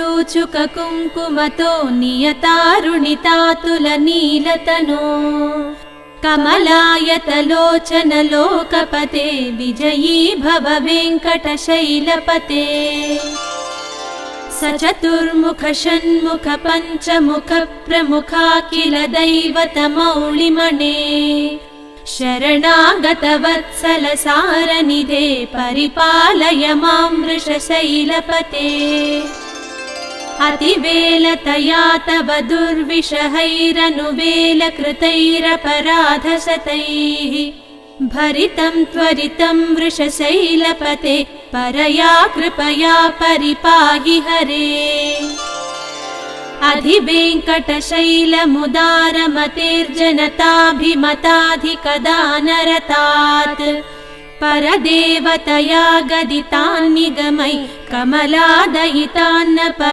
चूचुक कुङ्कुमतो नियतारुणितातुलनीलतनो कमलायतलोचन लोकपते विजयी भव वेङ्कटशैलपते सचतुर्मुख षण्मुख पञ्चमुख प्रमुखाखिल दैवतमौलिमणे शरणागतवत्सल सारनिधे परिपालय मां वृषशैलपते अतिवेलतया तव दुर्विषहैरनुवेलकृतैरपराधशतैः भरितं त्वरितं वृषशैलपते परया कृपया परिपाहि हरे अधिवेङ्कटशैलमुदारमतेर्जनताभिमताधिकदानरतात् परदेवतया गदितान्निगमै कमलादयितान्न